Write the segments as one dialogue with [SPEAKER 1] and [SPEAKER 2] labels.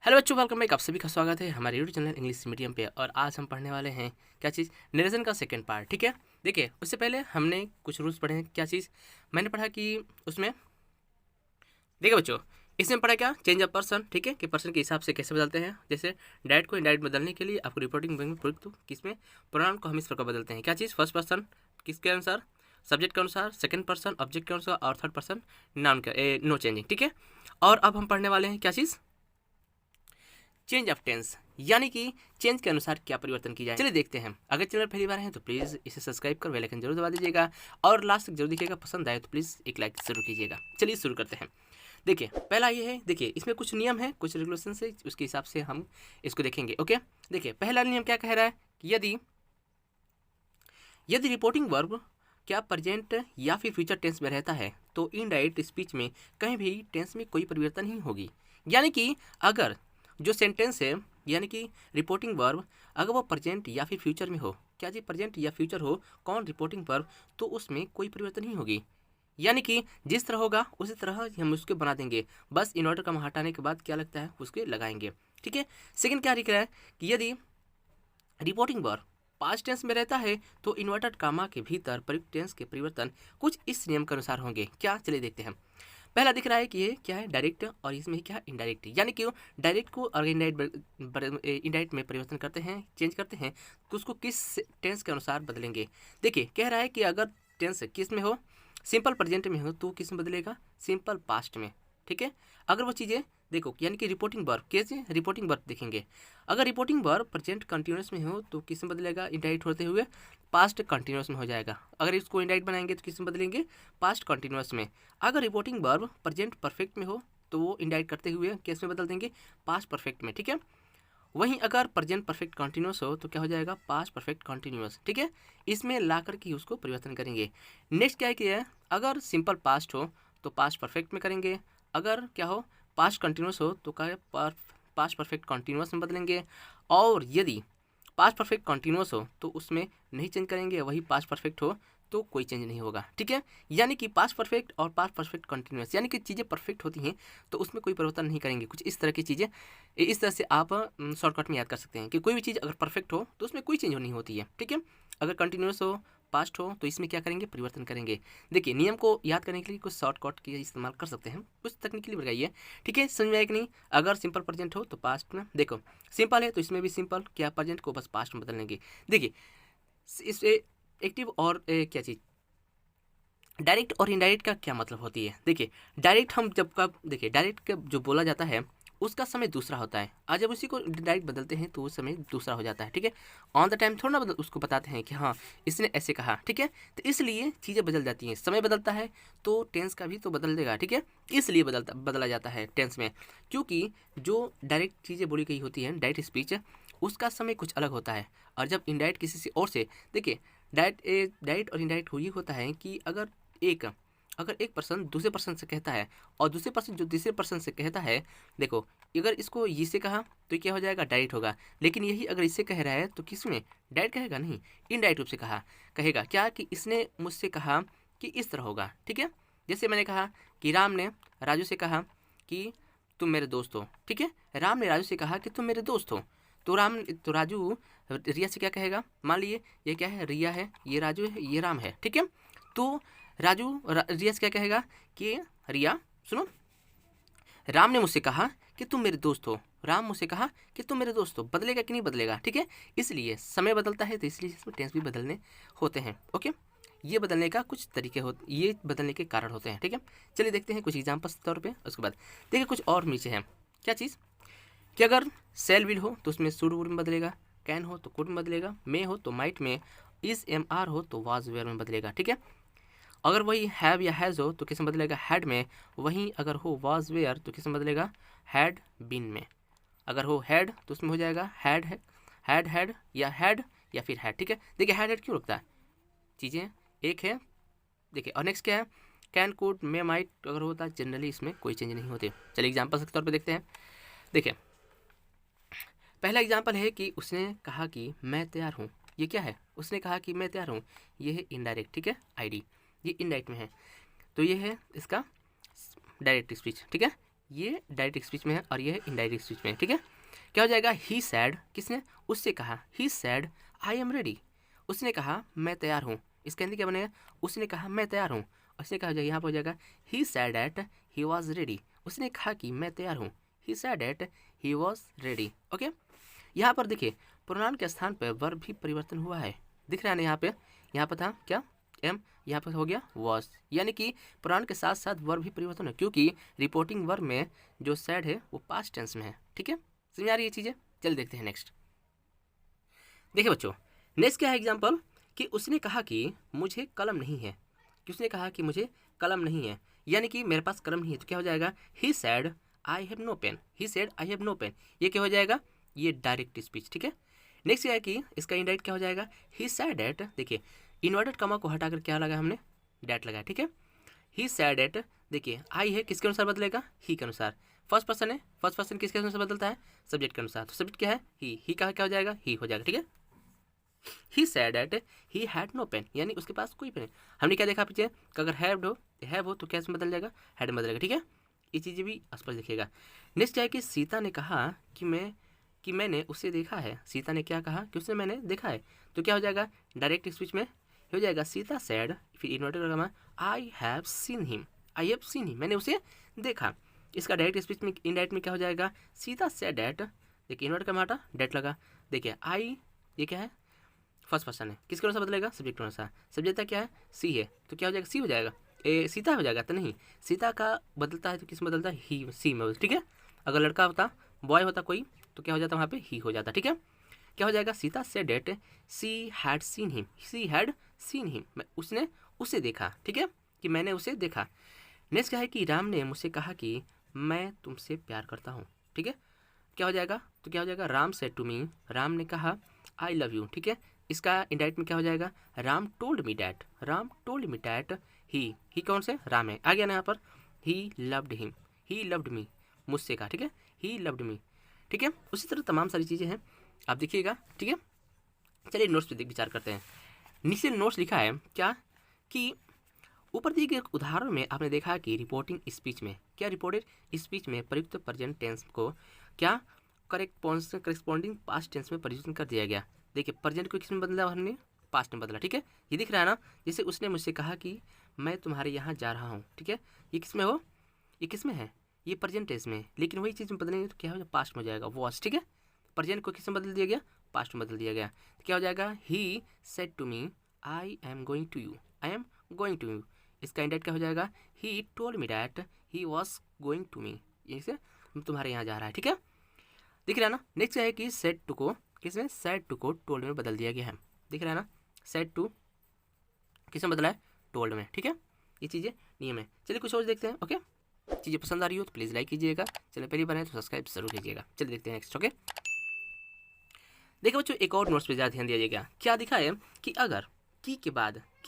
[SPEAKER 1] Hello बच्चों, welcome back. आप सभी का स्वागत है हमारे यूट्यूब चैनल इंग्लिश मीडियम पे। और आज हम पढ़ने वाले हैं क्या चीज़, नरेशन का सेकंड पार्ट। ठीक है, देखिए उससे पहले हमने कुछ रूल्स पढ़े हैं। क्या चीज़ मैंने पढ़ा कि उसमें देखिए बच्चों, इसमें पढ़ा क्या, चेंज ऑफ पर्सन। ठीक है, कि पर्सन के हिसाब से कैसे बदलते हैं। जैसे डायरेक्ट को इनडायरेक्ट बदलने के लिए आपको रिपोर्टिंग में प्रयुक्त किसमें प्रोनाउन को हम इस प्रकार बदलते हैं। क्या चीज़, फर्स्ट पर्सन किसके अनुसार, सब्जेक्ट के अनुसार, सेकंड पर्सन ऑब्जेक्ट के अनुसार, और थर्ड पर्सन नाउन के नो चेंजिंग। ठीक है, और अब हम पढ़ने वाले हैं क्या चीज़, चेंज ऑफ टेंस, यानी कि चेंज के अनुसार क्या परिवर्तन की जाए। चलिए देखते हैं। अगर चैनल पहली बार है तो प्लीज़ इसे सब्सक्राइब कर बेल आइकन जरूर दबा दीजिएगा और लास्ट तक जरूर देखिएगा। पसंद आए तो प्लीज़ एक लाइक जरूर कीजिएगा। चलिए शुरू करते हैं। देखिए पहला ये है, देखिए इसमें कुछ नियम है, कुछ रेगुलेशन है, उसके हिसाब से हम इसको देखेंगे। ओके, देखिए पहला नियम क्या कह रहा है कि यदि यदि रिपोर्टिंग वर्ब क्या प्रेजेंट या फिर फ्यूचर टेंस में रहता है तो इनडायरेक्ट स्पीच में कहीं भी टेंस में कोई परिवर्तन नहीं होगी। यानी कि अगर जो सेंटेंस है, यानी कि रिपोर्टिंग वर्ब अगर वो प्रेजेंट या फिर फ्यूचर में हो, क्या जी प्रेजेंट या फ्यूचर हो कौन रिपोर्टिंग वर्ब, तो उसमें कोई परिवर्तन नहीं होगी। यानी कि जिस तरह होगा उसी तरह हम उसके बना देंगे, बस इन्वर्टर का हटाने के बाद क्या लगता है उसके लगाएंगे। ठीक है, सेकंड क्या लिख रहा है कि यदि रिपोर्टिंग वर्ब पास्ट टेंस में रहता है तो इन्वर्टेड कामा के भीतर प्रयुक्त टेंस के परिवर्तन कुछ इस नियम के अनुसार होंगे। क्या, चलिए देखते हैं। पहला दिख रहा है कि ये क्या है, डायरेक्ट, और इसमें क्या है, इनडायरेक्ट। यानी कि डायरेक्ट को अगर इनडायरेक्ट में परिवर्तन करते हैं, चेंज करते हैं, तो उसको किस टेंस के अनुसार बदलेंगे। देखिए कह रहा है कि अगर टेंस किस में हो, सिंपल प्रेजेंट में हो तो किस में बदलेगा, सिंपल पास्ट में। ठीक है, अगर वो चीज़ें देखो, यानी कि रिपोर्टिंग वर्ब, कैसे रिपोर्टिंग वर्ब देखेंगे। अगर रिपोर्टिंग वर्ब प्रेजेंट कंटिन्यूस में हो तो किस में बदलेगा, इंडायरेक्ट होते हुए पास्ट कंटिन्यूस में हो जाएगा। अगर इसको इंडायरेक्ट बनाएंगे तो किस में बदलेंगे, पास्ट कंटिन्यूस में। अगर रिपोर्टिंग वर्ब प्रेजेंट परफेक्ट में हो तो वो इंडायरेक्ट करते हुए किस में बदल देंगे, पास्ट परफेक्ट में। ठीक है, वहीं अगर प्रेजेंट परफेक्ट कंटिन्यूस हो तो क्या हो जाएगा, पास्ट परफेक्ट कंटिन्यूस। ठीक है, इसमें ला करके उसको परिवर्तन करेंगे। नेक्स्ट क्या है कि अगर सिंपल पास्ट हो तो पास्ट परफेक्ट में करेंगे। अगर क्या हो, पास्ट कंटिन्यूस हो तो क्या पास्ट परफेक्ट कंटिन्यूस में बदलेंगे। और यदि पास्ट परफेक्ट कंटिन्यूस हो तो उसमें नहीं चेंज करेंगे, वही पास्ट परफेक्ट हो तो कोई चेंज नहीं होगा। ठीक है, यानी कि पास्ट परफेक्ट और पास्ट परफेक्ट कंटिन्यूस, यानी कि चीज़ें परफेक्ट होती हैं तो उसमें कोई परिवर्तन नहीं करेंगे। कुछ इस तरह की चीज़ें, इस तरह से आप शॉर्टकट में याद कर सकते हैं कि कोई भी चीज़ अगर परफेक्ट हो तो उसमें कोई चेंज नहीं होती है। ठीक है, अगर कंटिन्यूस हो, पास्ट हो, तो इसमें क्या करेंगे, परिवर्तन करेंगे। देखिए नियम को याद करने के लिए कुछ शॉर्टकट के इस्तेमाल कर सकते हैं, कुछ तकनीकली लगाइए। ठीक है, समझ में आया कि नहीं। अगर सिंपल प्रेजेंट हो तो पास्ट में, देखो सिंपल है तो इसमें भी सिंपल क्या, प्रेजेंट को बस पास्ट में बदल लेंगे। देखिए इस एक्टिव और क्या चीज़, डायरेक्ट और इनडायरेक्ट का क्या मतलब होती है। देखिए डायरेक्ट हम जब का, देखिए डायरेक्ट का जो बोला जाता है उसका समय दूसरा होता है, और जब उसी को डायरेक्ट बदलते हैं तो वो समय दूसरा हो जाता है। ठीक है, ऑन द टाइम थोड़ा ना बदल, उसको बताते हैं कि हाँ इसने ऐसे कहा। ठीक है, तो इसलिए चीज़ें बदल जाती हैं, समय बदलता है तो टेंस का भी तो बदल देगा। ठीक है, इसलिए बदला जाता है टेंस में, क्योंकि जो डायरेक्ट चीज़ें बोली गई होती हैं, डायरेक्ट स्पीच, उसका समय कुछ अलग होता है। और जब इनडायरेक्ट किसी से और से, देखिए डायरेक्ट और इनडायरेक्ट ये होता है कि अगर एक पर्सन दूसरे पर्सन से कहता है और दूसरे पर्सन जो तीसरे पर्सन से कहता है, देखो अगर इसको ये से कहा तो क्या हो जाएगा, डायरेक्ट होगा। लेकिन यही अगर इससे कह रहा है तो किस में, डायरेक्ट कहेगा नहीं, इनडायरेक्ट रूप से कहेगा क्या, कि इसने मुझसे कहा कि इस तरह होगा। ठीक है, जैसे मैंने कहा कि राम ने राजू से कहा कि तुम मेरे दोस्त हो। ठीक है, राम ने राजू से कहा कि तुम मेरे दोस्त हो, तो राजू रिया से क्या कहेगा, मान लिए ये क्या है, रिया है, ये राजू है, ये राम है। ठीक है, तो रिया से क्या कहेगा कि रिया सुनो, राम ने मुझसे कहा कि तुम मेरे दोस्त हो, राम मुझसे कहा कि तुम मेरे दोस्त हो। बदलेगा कि नहीं बदलेगा। ठीक है, इसलिए समय बदलता है तो इसलिए इसमें टेंस भी बदलने होते हैं। ओके, ये बदलने का कुछ तरीके होते, ये बदलने के कारण होते हैं। ठीक है, चलिए देखते हैं कुछ एग्जाम्पल्स के तौर पे। उसके बाद देखिए कुछ और नीचे हैं। क्या चीज़, कि अगर सेल विल हो तो उसमें शुड वुड में बदलेगा, कैन हो तो कुड में बदलेगा, मे हो तो माइट में, इज एम आर हो तो वाज वेयर में बदलेगा। ठीक है, अगर वही हैव या हैज़ हो तो किस में बदलेगा, हैड में। वहीं अगर हो वाज वेयर तो किस में बदलेगा, हैड बीन में। अगर हो हैड तो उसमें हो जाएगा हैड है, हैड या फिर हैड। ठीक है, देखिए हैड क्यों रखता है, चीज़ें एक है। देखिए और नेक्स्ट क्या है, कैन कुड मे माइट अगर होता है जनरली इसमें कोई चेंज नहीं होते। चलिए एग्जाम्पल के तौर पर देखते हैं। देखिए पहला एग्जाम्पल है कि उसने कहा कि मैं तैयार हूँ। ये क्या है, उसने कहा कि मैं तैयार हूँ, ये है इनडायरेक्ट। ठीक है, आईडी ये इनडायरेक्ट में है, तो ये है इसका डायरेक्ट स्पीच। ठीक है, ये डायरेक्ट स्पीच में है और ये इनडायरेक्ट स्पीच में है, ठीक है। क्या हो जाएगा, ही सैड, किसने, उससे कहा, ही सैड आई एम रेडी, उसने कहा मैं तैयार हूँ। इसके अंदर क्या बनेगा, उसने कहा मैं तैयार हूँ, उसने कहा यहाँ पर हो जाएगा he said that he was ready, उसने कहा कि मैं तैयार हूँ, he said that he was ready. Okay, यहाँ पर देखिए प्रोनाउन के स्थान पर वर्ब भी परिवर्तन हुआ है, दिख रहा है ना, यहाँ पर था क्या, एम, यहाँ पर हो गया वॉज, यानी कि प्रोनाउन के साथ साथ वर्ब भी परिवर्तन है, क्योंकि रिपोर्टिंग वर्ब में जो सैड है वो पास्ट टेंस में है, ठीक है। समझ आ रही है चीज़ें, चल देखते हैं नेक्स्ट। देखिए बच्चों, नेक्स्ट क्या है एग्जाम्पल, कि उसने कहा कि मुझे कलम नहीं है, कि उसने कहा कि मुझे कलम नहीं है, यानी कि मेरे पास कलम नहीं है, तो क्या हो जाएगा, he said I have no pain, he said I have no pain, ये क्या हो जाएगा, ये डायरेक्ट स्पीच, ठीक है। नेक्स्ट क्या है कि इसका इनडायरेक्ट क्या हो जाएगा, ही सैड एट, देखिए इन्वर्टेड कमा को हटाकर क्या लगाया हमने, डैट लगाया, ठीक है। ही सैड एट, देखिए आई है किसके अनुसार बदलेगा, ही के अनुसार, फर्स्ट पर्सन है, फर्स्ट पर्सन किसके अनुसार बदलता है, सब्जेक्ट के अनुसार, तो सब्जेक्ट क्या है, ही का क्या हो जाएगा, ही हो जाएगा, ठीक है। He said that he had no pain, यानी उसके पास कोई पेन, हमने क्या देखा पीछे, अगर हैव हो तो कैसे बदल जाएगा, हैड में बदलेगा, ठीक है। ये चीज़ें भी स्पष्ट देखिएगा। नेक्स्ट क्या है कि सीता ने कहा कि मैंने उसे देखा है, सीता ने क्या कहा कि उसने मैंने देखा है, तो क्या हो जाएगा, डायरेक्ट स्पीच में हो जाएगा सीता सैड, फिर इन्वर्टेड कमा I have seen him, I have seen him, मैंने उसे देखा। इसका डायरेक्ट स्पीच में इनडायरेक्ट में क्या हो जाएगा, सीता सैड डेट, देखिए इन्वर्ट का हटा डेट लगा, देखिए आई ये क्या है, फर्स्ट पर्सन है, किसके अनुसार बदलेगा, सब्जेक्ट के अनुसार, सब्जेक्ट क्या है, सी है, तो क्या हो जाएगा, सी हो जाएगा, सीता हो जाएगा, तो नहीं, सीता का बदलता है तो किस में बदलता है, ही, सी में, ठीक है। अगर लड़का होता, बॉय होता कोई, तो क्या हो जाता वहाँ पे, ही हो जाता, ठीक है। क्या हो जाएगा, सीता से that she had seen him, she had seen him, उसने उसे देखा, ठीक है, कि मैंने उसे देखा। नेक्स्ट क्या है कि राम ने मुझसे कहा कि मैं तुमसे प्यार करता हूँ, ठीक है। क्या हो जाएगा, तो क्या हो जाएगा, Ram said to me, Ram ने कहा आई लव यू, ठीक है। इसका इनडायरेक्ट में क्या हो जाएगा, Ram told me that, Ram told me that ही कौन से, राम है, आ गया ना यहाँ पर, he loved him, he loved me, मुझसे कहा, ठीक है, ही लव्ड मी, ठीक है। उसी तरह तमाम सारी चीज़ें हैं, आप देखिएगा, ठीक है। चलिए नोट्स पे विचार करते हैं। नीचे नोट्स लिखा है क्या, कि ऊपर दिए गए उदाहरण में आपने देखा कि रिपोर्टिंग स्पीच में क्या, रिपोर्टेड स्पीच में प्रयुक्त प्रेजेंट टेंस को क्या करेस्पॉन्डिंग पास्ट टेंस में परिवर्तन कर दिया गया। देखिए प्रेजेंट को किस में बदला, हमने पास्ट में बदला, ठीक है। ये दिख रहा है ना, जैसे उसने मुझसे कहा कि मैं तुम्हारे यहाँ जा रहा हूँ, ठीक है, ये किस में हो, ये किस में है, ये प्रेजेंट टेंस में, लेकिन वही चीज़ में बदलेंगे तो क्या हो जाएगा, पास्ट में हो जाएगा, वॉज, ठीक है। प्रेजेंट को किस में बदल दिया गया, पास्ट में बदल दिया गया, तो क्या हो जाएगा, he said to me I am going to you, I am going to you. इसका इंडायरेक्ट क्या हो जाएगा, he told me that he was going to me, इसे तुम्हारे यहाँ जा रहा है, ठीक है, दिख रहा है ना। नेक्स्ट है कि सेड टू को किसमें, सेड टू को टोल्ड में बदल दिया गया है, दिख रहा है ना, सेड टू किस में बदला है, टोल्ड में, ठीक है। ये चीज़ें नियम है। चलिए कुछ और देखते हैं, ओके। चीज़ें पसंद आ रही हो तो प्लीज़ लाइक कीजिएगा, चलिए पहली बार है तो सब्सक्राइब जरूर कीजिएगा। चलिए देखते हैं नेक्स्ट, ओके। देखिए बच्चों, एक और नोट्स पे ज़्यादा ध्यान दिया जाएगा। क्या दिखा है कि अगर की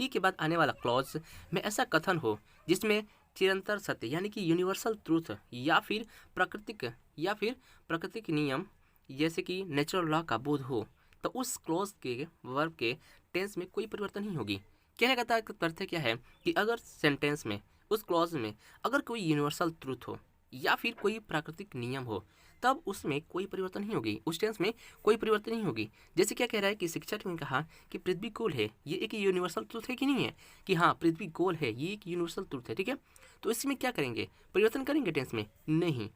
[SPEAKER 1] के बाद आने वाला क्लॉज में ऐसा कथन हो जिसमें चिरंतर सत्य यानी कि यूनिवर्सल ट्रूथ या फिर प्राकृतिक नियम जैसे कि नेचुरल लॉ का बोध हो, तो उस क्लॉज के वर्ब के टेंस में कोई परिवर्तन नहीं होगी। कहने का अर्थ क्या है कि अगर सेंटेंस में उस क्लॉज में अगर कोई यूनिवर्सल ट्रूथ हो या फिर कोई प्राकृतिक नियम हो, तब उसमें कोई परिवर्तन नहीं होगी, उस टेंस में कोई परिवर्तन नहीं होगी। जैसे क्या कह रहा है कि शिक्षक ने कहा कि पृथ्वी गोल है, ये एक यूनिवर्सल ट्रूथ है कि नहीं है, कि हाँ पृथ्वी गोल है, ये एक यूनिवर्सल ट्रूथ है, ठीक है। तो इसमें क्या करेंगे, परिवर्तन करेंगे टेंस में, नहीं,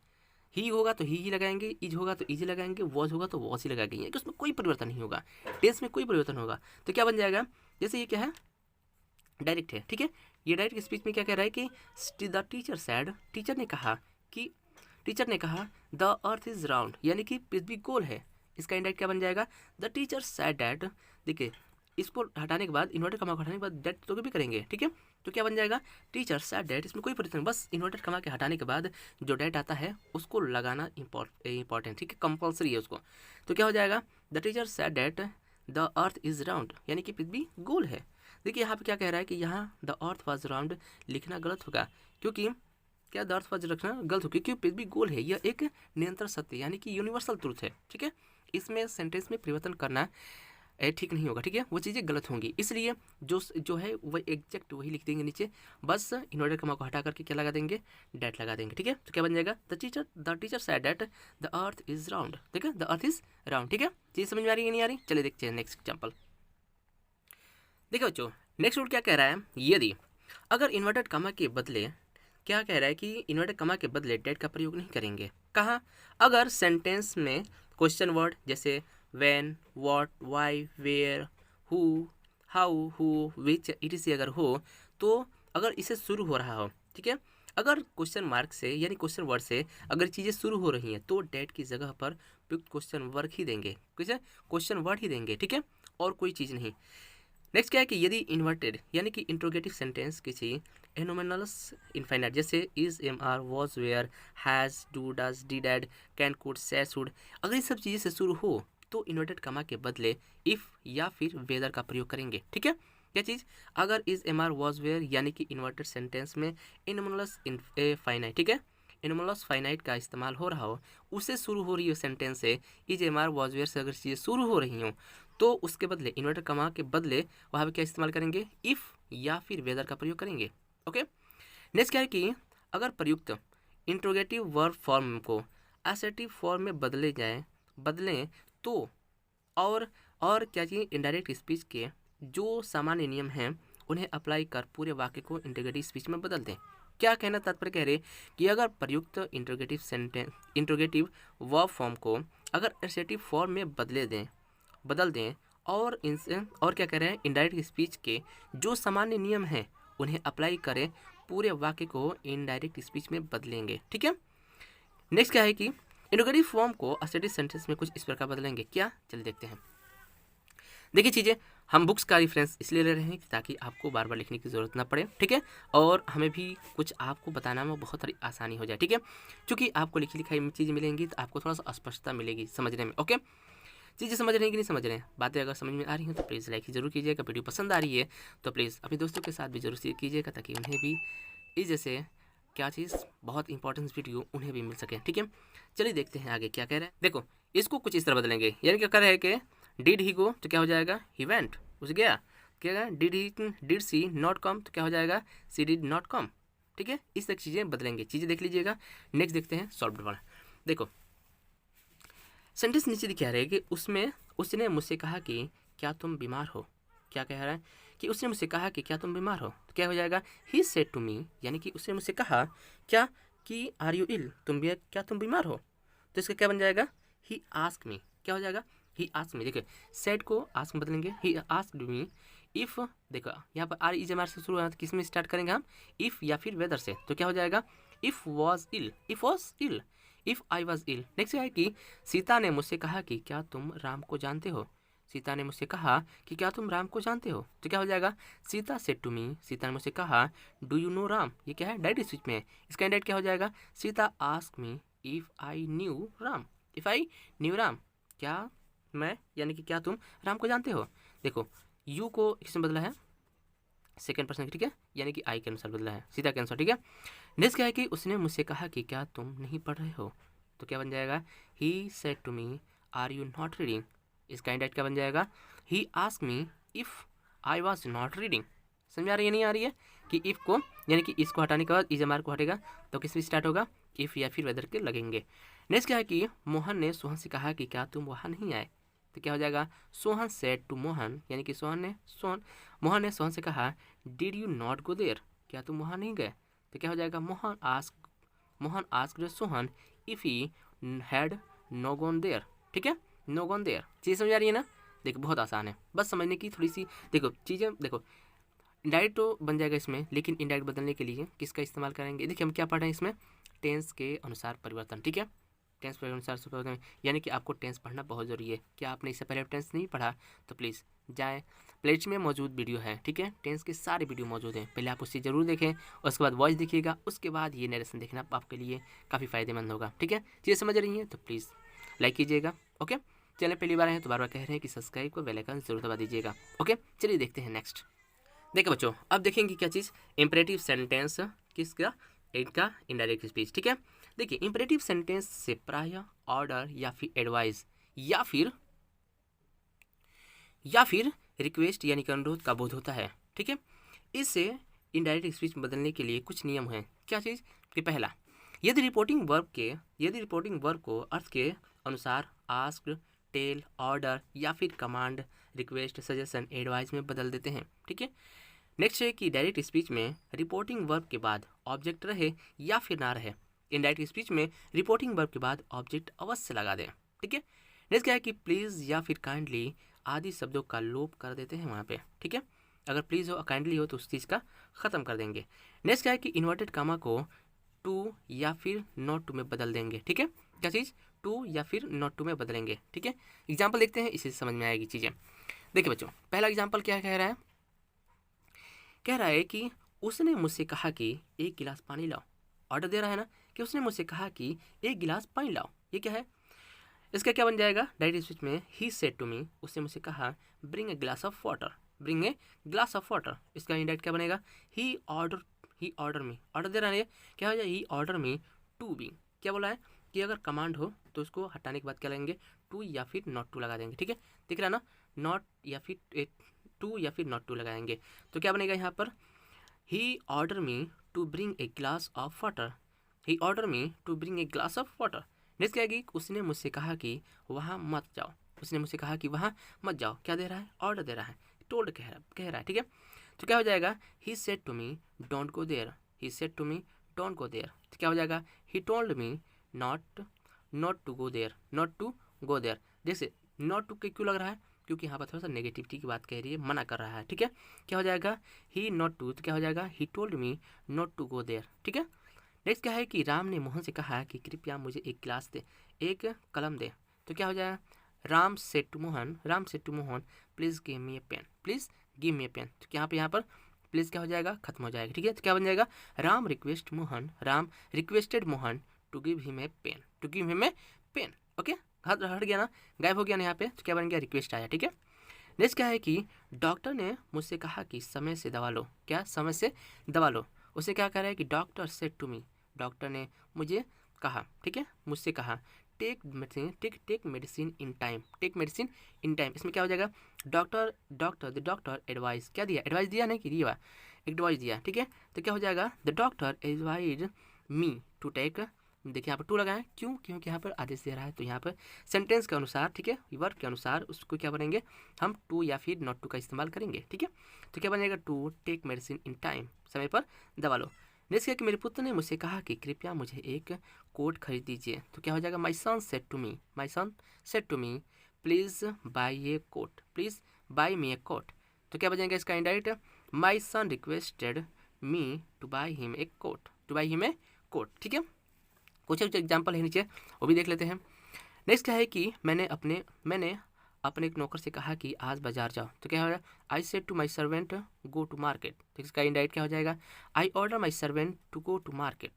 [SPEAKER 1] ही होगा तो ही लगाएंगे, इज होगा तो इज लगाएंगे, वॉज होगा तो वॉज ही लगाएंगे, कि उसमें कोई परिवर्तन नहीं होगा, टेंस में कोई परिवर्तन होगा। तो क्या बन जाएगा, जैसे ये क्या है, डायरेक्ट है, ठीक है। ये डायरेक्ट स्पीच में क्या कह रहा है कि द टीचर सैड, टीचर ने कहा द अर्थ इज राउंड, यानी कि पृथ्वी गोल है। इसका इंडायरेक्ट क्या बन जाएगा, द टीचर सैड डैट, देखिए इसको हटाने के बाद इन्वर्टेड कमा को हटाने के बाद डैट तो भी करेंगे, ठीक है। तो क्या बन जाएगा, टीचर सैड डैट, इसमें कोई परिवर्तन, बस इन्वर्टेड कमा के हटाने के बाद जो डैट आता है उसको लगाना इंपॉर्टेंट, ठीक है, कंपल्सरी है उसको। तो क्या हो जाएगा, the teacher sad that the earth is round, यानी कि पृथ्वी गोल है। देखिए यहाँ पे क्या कह रहा है कि यहाँ द अर्थ वाज राउंड लिखना गलत होगा, क्योंकि क्या द अर्थ वाज रखना गलत होगा, क्योंकि पृथ्वी गोल है, यह एक निरंतर सत्य यानी कि यूनिवर्सल ट्रूथ है, ठीक है। इसमें सेंटेंस में परिवर्तन करना ठीक नहीं होगा, ठीक है, वो चीज़ें गलत होंगी। इसलिए जो है वो एग्जैक्ट वही लिख देंगे नीचे, बस इन्वर्टेड कॉमा को हटा करके क्या लगा देंगे, डैट लगा देंगे, ठीक है। तो क्या बन जाएगा, the teacher said that the earth is round, ठीक है, द अर्थ इज राउंड, ठीक है। चीज़ समझ में आ रही है नहीं आ रही? चलिए देखते हैं नेक्स्ट एग्जाम्पल। देखो बच्चों, नेक्स्ट रूल क्या कह रहा है, यदि अगर इन्वर्टेड कॉमा के बदले क्या कह रहा है कि इन्वर्टेड कॉमा के बदले डेट का प्रयोग नहीं करेंगे। कहाँ? अगर सेंटेंस में क्वेश्चन वर्ड जैसे when, what, why, where, who, how, who, which, etc अगर हो, तो अगर इसे शुरू हो रहा हो, ठीक है, अगर क्वेश्चन मार्क से यानी क्वेश्चन वर्ड से अगर चीज़ें शुरू हो रही हैं तो डेट की जगह पर क्वेश्चन वर्ड ही देंगे, क्वेश्चन वर्ड ही देंगे, ठीक है, और कोई चीज़ नहीं। नेक्स्ट क्या है कि यदि इन्वर्टेड यानी कि इंट्रोगेटिव सेंटेंस किसी एनोमिनल्स इनफाइनाइट जैसे is, am, are, was, were, has, do, does, did, can, could, said, should, अगर ये सब चीज़ें से शुरू हो तो इन्वर्टेड कॉमा के बदले इफ़ या फिर वेदर का प्रयोग करेंगे, ठीक है। क्या चीज़? अगर is, am, are, was, were यानी कि इन्वर्टेड सेंटेंस में एनोमिनल्स फाइनाइट, ठीक है, एनोमिनल्स फाइनाइट का इस्तेमाल हो रहा हो, उससे शुरू हो रही हो सेंटेंस से, is, am, are, was, were से अगर चीज़ें शुरू हो रही हों तो उसके बदले इन्वर्टेड कॉमा के बदले वहाँ पे क्या इस्तेमाल करेंगे, इफ़ या फिर वेदर का प्रयोग करेंगे। ओके, नेक्स्ट क्या है कि अगर प्रयुक्त इंट्रोगेटिव वर्ब फॉर्म को असर्टिव फॉर्म में बदलें तो और क्या चाहिए, इनडायरेक्ट स्पीच के जो सामान्य नियम हैं उन्हें अप्लाई कर पूरे वाक्य को इंट्रोगेटिव स्पीच में बदल दें। क्या कहना तात्पर्य कह रहे कि अगर प्रयुक्त इंट्रोगेटिव वर्ब फॉर्म को अगर असर्टिव फॉर्म में बदल दें और इनसे और क्या कह रहे हैं, इनडायरेक्ट स्पीच के जो सामान्य नियम हैं उन्हें अप्लाई करें पूरे वाक्य को इनडायरेक्ट स्पीच में बदलेंगे, ठीक है। नेक्स्ट क्या है कि इंट्रोगेटिव फॉर्म को असर्टिव सेंटेंस में कुछ इस प्रकार बदलेंगे। क्या? चलिए देखते हैं। देखिए चीज़ें हम बुक्स का रेफरेंस इसलिए ले रहे हैं ताकि आपको बार बार लिखने की ज़रूरत ना पड़े, ठीक है, और हमें भी कुछ आपको बताना में बहुत सारी आसानी हो जाए, ठीक है, क्योंकि आपको लिखी लिखाई चीज़ मिलेंगी तो आपको थोड़ा सा स्पष्टता मिलेगी समझने में। ओके, चीज़ें समझ रहे हैं कि नहीं समझ रहे हैं, बातें अगर समझ में आ रही हैं तो प्लीज़ लाइक जरूर कीजिएगा, वीडियो पसंद आ रही है तो प्लीज़ अपने दोस्तों के साथ भी जरूर शेयर कीजिएगा ताकि उन्हें भी इस जैसे क्या चीज़ बहुत इंपॉर्टेंट वीडियो उन्हें भी मिल सके, ठीक है। चलिए देखते हैं आगे क्या कह रहे हैं। देखो इसको कुछ इस तरह बदलेंगे, यानी क्या कह रहे हैं कि डिड ही गो तो क्या हो जाएगा, ही वेंट, उस गया, क्या डिड सी नॉट कम तो क्या हो जाएगा, सी डिड नॉट कम, ठीक है। इस तक चीज़ें बदलेंगे, चीज़ें देख लीजिएगा। नेक्स्ट देखते हैं सॉल्व्ड वर्ड। देखो सेंटेंस नीचे दिखा रहे हैं कि उसमें उसने मुझसे कहा कि क्या तुम बीमार हो। क्या कह रहा है कि उसने मुझसे कहा कि क्या तुम बीमार हो, तो क्या हो जाएगा, ही सेड टू मी, यानी कि उसने मुझसे कहा क्या कि आर यू इल, क्या तुम बीमार हो, तो इसका क्या बन जाएगा, ही आस्क मी, क्या हो जाएगा, ही आस्क मी। देखिए सेड को आस्क में बदलेंगे, ही आस्क्ड मी इफ़, देखो यहाँ पर आर इज एम आर से शुरू है तो किस में स्टार्ट करेंगे हम, इफ़ या फिर वेदर से, तो क्या हो जाएगा, if was ill, if I was ill. Next है कि सीता ने मुझसे कहा कि क्या तुम राम को जानते हो, सीता ने मुझसे कहा कि क्या तुम राम को जानते हो, तो क्या हो जाएगा, Sita said to me, Sita ने मुझसे कहा डू यू नो राम, ये क्या है, डायरेक्ट स्पीच में है, इसका इंडायरेक्ट क्या हो जाएगा, Sita ask me if I knew Ram, क्या मैं यानी कि क्या तुम राम को जानते हो। देखो यू को किसमें बदला है, सेकेंड पर्सन, ठीक है, यानी कि आई के अनुसार बदला है, सीता के अनुसार, ठीक है। नेक्स्ट क्या है कि उसने मुझसे कहा कि क्या तुम नहीं पढ़ रहे हो, तो क्या बन जाएगा, he said to me are you not reading, इसका इंडायरेक्ट क्या बन जाएगा, he ask me if I was not reading. समझ आ रही है नहीं आ रही है कि इफ़ को यानी कि इसको हटाने के बाद इज एम आर को हटेगा तो किस में स्टार्ट होगा, इफ़ या फिर वेदर के लगेंगे। नेक्स्ट क्या है कि मोहन ने सोहन से कहा कि क्या तुम वहाँ नहीं आए, तो क्या हो जाएगा, सोहन सेड टू मोहन, यानी कि मोहन ने सोहन से कहा did you not go there, क्या तुम वहाँ नहीं गए, तो क्या हो जाएगा, Mohan asked Sohan if he had no gone there, ठीक है, नो गॉन देयर। चीज़ समझ आ रही है ना। देखो बहुत आसान है, बस समझने की थोड़ी सी देखो चीज़ें। देखो इंडायरेक्ट तो बन जाएगा इसमें, लेकिन इंडायरेक्ट बदलने के लिए किसका इस्तेमाल करेंगे, देखिए हम क्या पढ़ रहे हैं इसमें, टेंस के अनुसार परिवर्तन, ठीक है, टेंस के अनुसार परिवर्तन, यानी कि आपको टेंस पढ़ना बहुत ज़रूरी है। क्या आपने इससे पहले टेंस नहीं पढ़ा तो प्लीज़ जाए, प्लेलिस्ट में मौजूद वीडियो है, ठीक है, टेंस के सारे वीडियो मौजूद हैं, पहले आप उससे ज़रूर देखें, उसके बाद वॉइस देखिएगा, उसके बाद ये नरेशन देखना आपके लिए काफ़ी फ़ायदेमंद होगा, ठीक है। चीज़ें समझ रही हैं तो प्लीज़ लाइक कीजिएगा। ओके, चैनल पहली बार है तो बार बार कह रहे हैं कि सब्सक्राइब को बेल आइकन जरूर दबा दीजिएगा। ओके, चलिए देखते हैं नेक्स्ट। देखिए बच्चों अब देखेंगे क्या चीज़, इंपरेटिव सेंटेंस किसका, इनका इनडायरेक्ट स्पीच, ठीक है। देखिए इंपरेटिव सेंटेंस से प्राय ऑर्डर या फिर एडवाइस या फिर रिक्वेस्ट यानी कि अनुरोध का बोध होता है। ठीक है, इससे इनडायरेक्ट स्पीच में बदलने के लिए कुछ नियम हैं। क्या चीज़ कि पहला, यदि रिपोर्टिंग वर्ब को अर्थ के अनुसार आस्क, टेल, ऑर्डर या फिर कमांड, रिक्वेस्ट, सजेशन, एडवाइस में बदल देते हैं। ठीक है, नेक्स्ट है कि डायरेक्ट स्पीच में रिपोर्टिंग वर्ब के बाद ऑब्जेक्ट रहे या फिर ना रहे। इनडायरेक्ट स्पीच में रिपोर्टिंग वर्ब के बाद ऑब्जेक्ट अवश्य लगा दें। ठीक है, नेक्स्ट क्या है कि प्लीज़ या फिर काइंडली आदि शब्दों का लोप कर देते हैं वहाँ पे। ठीक है, अगर प्लीज़ हो, काइंडली हो तो उस चीज़ का ख़त्म कर देंगे। नेक्स्ट क्या है कि इन्वर्टेड कामा को टू या फिर नॉट टू में बदल देंगे। ठीक है, क्या चीज़, टू या फिर नॉट टू में बदलेंगे। ठीक है, एग्जाम्पल देखते हैं, इससे समझ में आएगी चीज़ें। देखिए बच्चों, पहला एग्जाम्पल क्या कह रहा है, कह रहा है कि उसने मुझसे कहा कि एक गिलास पानी लाओ। ऑर्डर दे रहा है ना कि उसने मुझसे कहा कि एक गिलास पानी लाओ। ये क्या है, इसका क्या बन जाएगा डायरेक्ट स्पीच में, ही सेड टू मी, उसने मुझसे कहा bring a glass of water, bring a glass of water. इसका इंडायरेक्ट क्या बनेगा, ही ऑर्डर मी, ऑर्डर दे रहा है, क्या हो जाए, ही ऑर्डर मी टू बी। क्या बोला है कि अगर कमांड हो तो उसको हटाने के बाद क्या लगेंगे, टू या फिर नॉट टू लगा देंगे। ठीक है, दिख रहा है ना, नॉट या फिर टू या फिर नॉट टू लगाएंगे तो क्या बनेगा यहाँ पर, he order me to bring a glass of water, he order me to bring a glass of water. Next क्या है, उसने मुझसे कहा कि वहाँ मत जाओ, उसने मुझसे कहा कि वहाँ मत जाओ। क्या दे रहा है, ऑर्डर दे रहा है, टोल्ड कह रहा है। ठीक है, तो क्या हो जाएगा, he said to me don't go there, he said to me don't go there. तो क्या हो जाएगा, he told me not to go there, not to go there. जैसे नॉट टू के क्यों लग रहा है, क्योंकि यहाँ पर थोड़ा सा नेगेटिविटी की बात कह रही है, मना कर रहा है। ठीक है, क्या हो जाएगा, ही नॉट टू, तो क्या हो जाएगा, he told me not to go there. ठीक है, नेक्स्ट क्या है कि राम ने मोहन से कहा कि कृपया मुझे एक गिलास दे, एक कलम दे। तो क्या हो जाएगा, Ram said to Mohan please give me a pen, please give me a pen. तो यहाँ पर प्लीज़ क्या हो जाएगा, खत्म हो जाएगा। ठीक है, तो क्या बन जाएगा, Ram requested Mohan to give him a pen, to give him a pen. Okay, हट गया ना, गायब हो गया ना यहाँ पे, तो क्या बन गया, रिक्वेस्ट आया। ठीक है, नेक्स्ट क्या है कि डॉक्टर ने मुझसे कहा कि समय से दवा लो, क्या, समय से दवा लो। उसे क्या कह रहा है कि doctor said to me, doctor ने मुझे कहा, ठीक है, मुझसे कहा take medicine in time, take medicine in time. इसमें क्या हो जाएगा, द डॉक्टर एडवाइस, क्या दिया, एडवाइस दिया नहीं कि दिया, एडवाइस दिया। ठीक है, तो क्या हो जाएगा, the doctor advise me to take, देखिए यहाँ पर टू लगाएं, क्यों, क्योंकि यहाँ पर आदेश दे रहा है। तो यहाँ पर सेंटेंस के अनुसार, ठीक है, वर्ब के अनुसार उसको क्या बनेंगे, हम टू या फिर नॉट टू का इस्तेमाल करेंगे। ठीक है, तो क्या बनेगा, to take medicine in time, समय पर दवा लो। नेक्स्ट क्या कि मेरे पुत्र ने मुझसे कहा कि कृपया मुझे एक कोट खरीद दीजिए। तो क्या हो जाएगा, my son said to me please buy a coat, please buy me a coat. तो क्या बनेगा इसका indirect, my son requested me to buy him a coat, to buy him a coat. ठीक है, कुछ एग्जाम्पल है नीचे, वो भी देख लेते हैं। नेक्स्ट क्या है कि मैंने अपने एक नौकर से कहा कि आज बाजार जाओ। तो क्या हो जाएगा, I said to my servant go to market. तो इसका इंडायरेक्ट क्या हो जाएगा, I order my servant to go to market.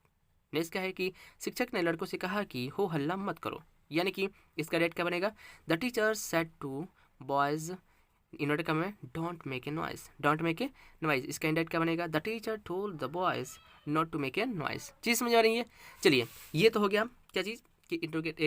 [SPEAKER 1] Next क्या है कि शिक्षक ने लड़कों से कहा कि हो हल्ला मत करो, यानी कि इसका डायरेक्ट क्या बनेगा, the teacher said to boys, inverted comma में, don't make a noise, don't make a noise. इसका इंडायरेक्ट क्या बनेगा, the teacher told the boys not to make a noise. चीज़ समझ आ रही है। चलिए, ये तो हो गया क्या चीज़ कि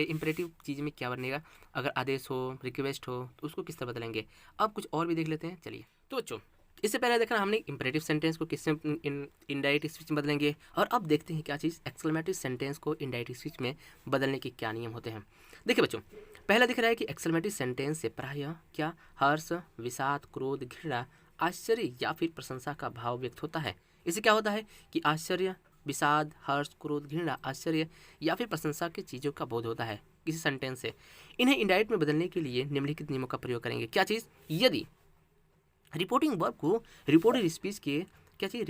[SPEAKER 1] इंपरेटिव चीज़ में क्या बनेगा, अगर आदेश हो, रिक्वेस्ट हो तो उसको किस तरह बदलेंगे। अब कुछ और भी देख लेते हैं। चलिए, तो बच्चों इससे पहले देखा हमने इंपरेटिव सेंटेंस को किससे इनडायरेक्ट स्पीच में बदलेंगे, और अब देखते हैं क्या चीज़ एक्सक्लेमेटिव सेंटेंस को इनडायरेक्ट स्पीच में बदलने के क्या नियम होते हैं। देखिए बच्चों, पहला दिख रहा है कि एक्सक्लेमेटिव सेंटेंस से प्रायः क्या हर्ष, विषाद, क्रोध, घृणा, आश्चर्य या फिर प्रशंसा का भाव व्यक्त होता है। इससे क्या होता है कि आश्चर्य, विषाद, हर्ष, क्रोध, घृणा, आश्चर्य या फिर प्रशंसा की चीज़ों का बोध होता है किसी सेंटेंस से। इन्हें इनडायरेक्ट में बदलने के लिए निम्नलिखित नियमों का प्रयोग करेंगे। क्या चीज़, यदि रिपोर्टिंग वर्ब को रिपोर्टेड स्पीच के, क्या चीज़,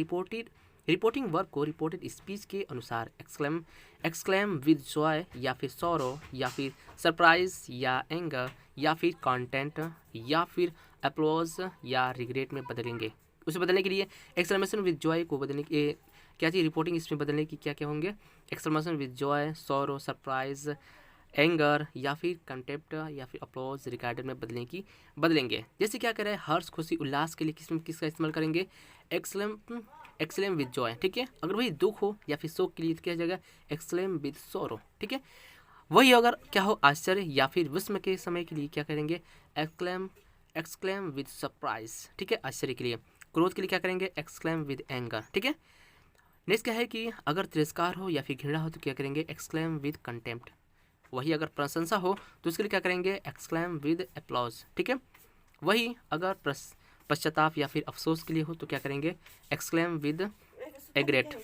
[SPEAKER 1] रिपोर्टिंग वर्ब को रिपोर्टेड स्पीच के अनुसार एक्सक्लेम विद जॉय या फिर सॉरो या फिर सरप्राइज या एंगर या फिर कॉन्टेंट या फिर अप्लॉज या रिग्रेट में बदलेंगे। उसे बदलने के लिए एक्सक्लेमेशन विद जॉय को बदलने के, क्या चीज़, रिपोर्टिंग इसमें बदलने की क्या क्या होंगे, exclamation with Joy, sorrow, surprise, anger या फिर कंटेप्ट या फिर अप्लॉज, रिगार्डेड में बदलेंगे। जैसे क्या करें, हर्ष, खुशी, उल्लास के लिए किसका इस्तेमाल करेंगे, एक्सलेम विद जॉय। ठीक है, अगर वही दुख हो या फिर शोक के लिए क्या जगह, एक्सलेम विद सोरो। ठीक है, वही अगर क्या हो, आश्चर्य या फिर विस्मय के समय के लिए क्या करेंगे, एक्सक्लेम विद सरप्राइज, ठीक है, आश्चर्य के लिए। क्रोध के लिए क्या करेंगे, एक्सक्लेम विद एंगर, ठीक है। नेक्स्ट क्या है कि अगर तिरस्कार हो या फिर घृणा हो तो क्या करेंगे, एक्सक्लेम विद कंटेम्प्ट। वही अगर प्रशंसा हो तो उसके लिए क्या करेंगे, एक्सक्लेम विद एप्लॉज, ठीक है। वही अगर पश्चाताप या फिर अफसोस के लिए हो तो क्या करेंगे, एक्सक्लेम विद एग्रेट।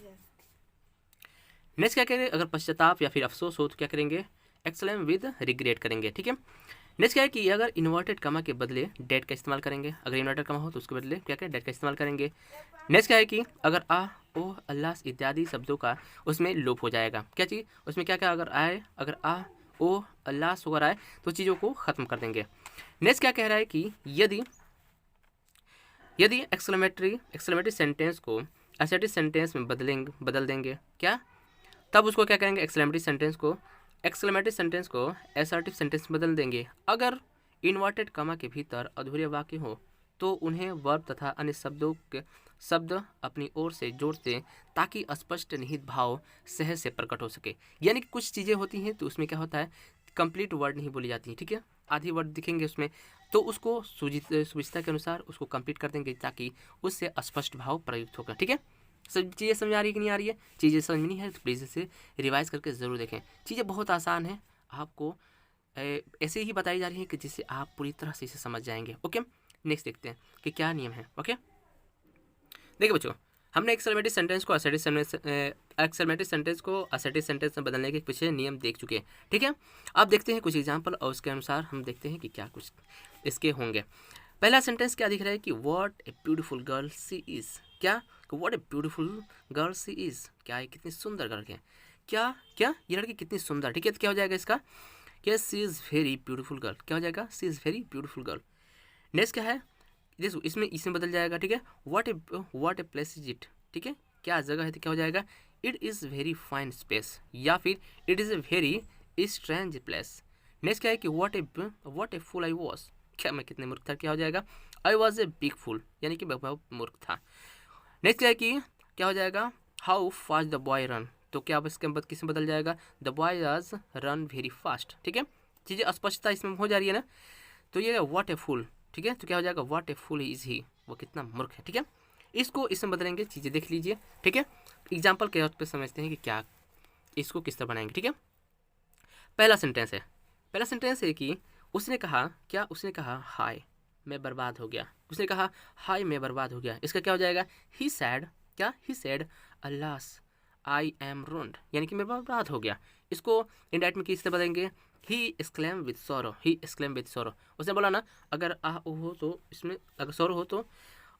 [SPEAKER 1] नेक्स्ट क्या करेंगे, अगर पश्चाताप या फिर अफसोस हो तो क्या करेंगे, एक्सक्लेम विद रिग्रेट करेंगे, ठीक है। नेक्स्ट क्या है कि अगर इन्वर्टेड कमा के बदले डेट का इस्तेमाल करेंगे, अगर इन्वर्टेड कमा हो तो उसके बदले क्या करें, डेट का इस्तेमाल करेंगे। नेक्स्ट क्या है कि अगर आ, ओ, अल्लाह इत्यादि शब्दों का उसमें लोप हो जाएगा। क्या चीज़ उसमें क्या क्या अगर आए, अगर आ, ओ, अल्लाह अगर आए तो चीज़ों को ख़त्म कर देंगे। नेक्स्ट क्या कह रहा है कि यदि एक्सक्लेमेटरी सेंटेंस को असर्टिव सेंटेंस में बदल देंगे, क्या तब उसको क्या करेंगे, एक्सक्लेमेटरी सेंटेंस को असर्टिव सेंटेंस में बदल देंगे। अगर इन्वर्टेड कमा के भीतर अधूरे वाक्य हो तो उन्हें वर्ब तथा अन्य शब्द अपनी ओर से जोड़ते ताकि स्पष्ट निहित भाव सहज से प्रकट हो सके। यानी कि कुछ चीज़ें होती हैं तो उसमें क्या होता है, कंप्लीट वर्ड नहीं बोली जाती, ठीक है, आधी वर्ड दिखेंगे उसमें, तो उसको सुविधा के अनुसार उसको कंप्लीट कर देंगे ताकि उससे स्पष्ट भाव प्रयुक्त होगा, ठीक है। सब चीज़ें समझ आ रही है कि नहीं आ रही है, चीज़ें समझ में नहीं है तो प्लीज़ इसे रिवाइज करके ज़रूर देखें। चीज़ें बहुत आसान है, आपको ऐसे ही बताई जा रही है कि जिससे आप पूरी तरह से इसे समझ जाएंगे। ओके, नेक्स्ट देखते हैं कि क्या नियम है। ओके, देखिए बच्चों, हमने एक्सक्लेमेटरी सेंटेंस को असर्टिव सेंटेंस में बदलने के कुछ नियम देख चुके हैं, ठीक है। अब देखते हैं कुछ एग्जाम्पल और उसके अनुसार हम देखते हैं कि क्या कुछ इसके होंगे। पहला सेंटेंस क्या दिख रहा है कि what a beautiful girl she is, क्या what a beautiful girl she is, क्या ये कितनी सुंदर लड़की है, क्या क्या ये लड़की कितनी सुंदर, ठीक है। तो क्या हो जाएगा इसका, क्या she is very beautiful girl, क्या हो जाएगा, she is very beautiful girl. Next क्या है, देखो इसमें बदल जाएगा, ठीक है, what a place is it, ठीक है, क्या जगह है तो क्या हो जाएगा, it is very fine space, या फिर it is a very strange place. Next क्या है कि what A fool I was, क्या मैं कितने मूर्ख था, क्या हो जाएगा, आई वॉज ए बिग फूल, यानी कि बहुत मूर्ख था। नेक्स्ट क्या है कि क्या हो जाएगा, how fast the boy run, तो क्या अब इसके बाद किसमें बदल जाएगा, द बॉय आज रन वेरी फास्ट, ठीक है। चीज़ें स्पष्टता इसमें हो जा रही है ना। तो ये व्हाट ए फूल, ठीक है, तो क्या हो जाएगा, what A fool is he, वो कितना मूर्ख है, ठीक है। इसको इसमें बदलेंगे, चीज़ें देख लीजिए, ठीक है। एग्जाम्पल के तौर पे समझते हैं कि क्या इसको किस तरह बनाएंगे, ठीक है। पहला सेंटेंस है कि उसने कहा, क्या उसने कहा, हाय मैं बर्बाद हो गया, उसने कहा हाय मैं बर्बाद हो गया। इसका क्या हो जाएगा, ही सैड, क्या ही सैड अल्लास आई एम रून्ड, यानी कि मैं बर्बाद हो गया। इसको इंडायरेक्ट में किससे बदलेंगे, he exclaim with sorrow, he exclaim with sorrow. उसने बोला ना अगर आ ओ हो तो इसमें, अगर सॉरो हो तो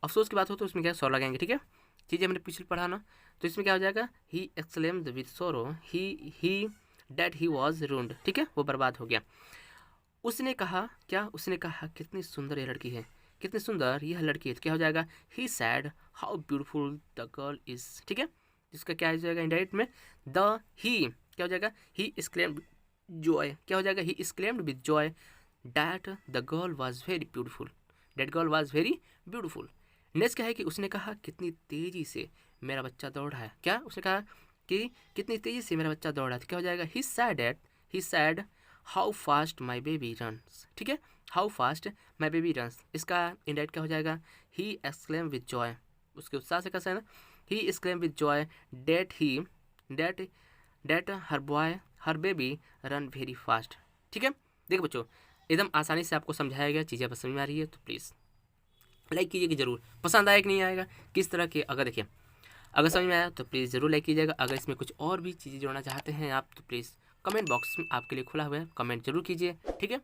[SPEAKER 1] अफसोस की बात हो तो उसमें क्या सॉरो लगाएंगे, ठीक है। चीज़ें हमने पिछले पढ़ा ना, तो इसमें क्या हो जाएगा, he exclaimed with sorrow he that he was ruined, ठीक है, वो बर्बाद हो गया। उसने कहा, क्या उसने कहा कितनी सुंदर ये लड़की है, कितनी सुंदर यह लड़की है, तो क्या हो जाएगा, he said how beautiful the girl is, ठीक है। जिसका क्या हो जाएगा इंडायरेक्ट में, द ही क्या हो जाएगा, ही एक्सक्लेम्ड जॉय, क्या हो जाएगा, he exclaimed with Joy that the girl was very beautiful, that girl was very beautiful. Next क्या है कि उसने कहा कितनी तेजी से मेरा बच्चा दौड़ा है, क्या उसने कहा कि कितनी तेजी से मेरा बच्चा दौड़ा है, तो क्या हो जाएगा, he said how fast my baby runs, ठीक है, how fast my baby runs. इसका इंडायरेक्ट क्या हो जाएगा, ही एक्सक्लेम विद जॉय, उसके उत्साह से कैसा है ना, he exclaim with joy that her baby run very fast, ठीक है। देखो बच्चों, एकदम आसानी से आपको समझाया गया, चीज़ें समझ में आ रही है तो प्लीज़ लाइक कीजिएगा जरूर, पसंद आया कि नहीं आएगा किस तरह के, अगर देखिए अगर समझ में आया तो प्लीज़ ज़रूर लाइक कीजिएगा। अगर इसमें कुछ और भी चीज़ें जोड़ना चाहते हैं आप तो प्लीज़ कमेंट बॉक्स में आपके लिए खुला हुआ है, कमेंट जरूर कीजिए, ठीक है।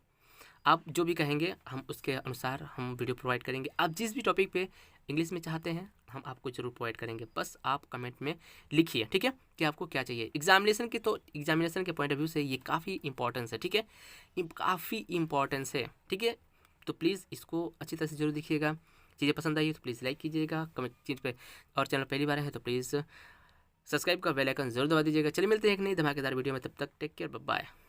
[SPEAKER 1] आप जो भी कहेंगे हम उसके अनुसार हम वीडियो प्रोवाइड करेंगे। आप जिस भी टॉपिक पे इंग्लिश में चाहते हैं हम आपको जरूर प्रोवाइड करेंगे, बस आप कमेंट में लिखिए, ठीक है, कि आपको क्या चाहिए। एग्जामिनेशन के पॉइंट ऑफ व्यू से ये काफ़ी इंपॉर्टेंस है, ठीक है, काफ़ी इंपॉर्टेंस है, ठीक है। तो प्लीज़ इसको अच्छी तरह से जरूर देखिएगा। चीज़ें पसंद आई तो प्लीज़ लाइक कीजिएगा कमेंट चीज़ पे, और चैनल पहली बार है तो प्लीज़ सब्सक्राइब का बेल आइकन जरूर दबा दीजिएगा। चलिए मिलते हैं एक नई धमाकेदार वीडियो में, तब तक टेक केयर, बाय बाय।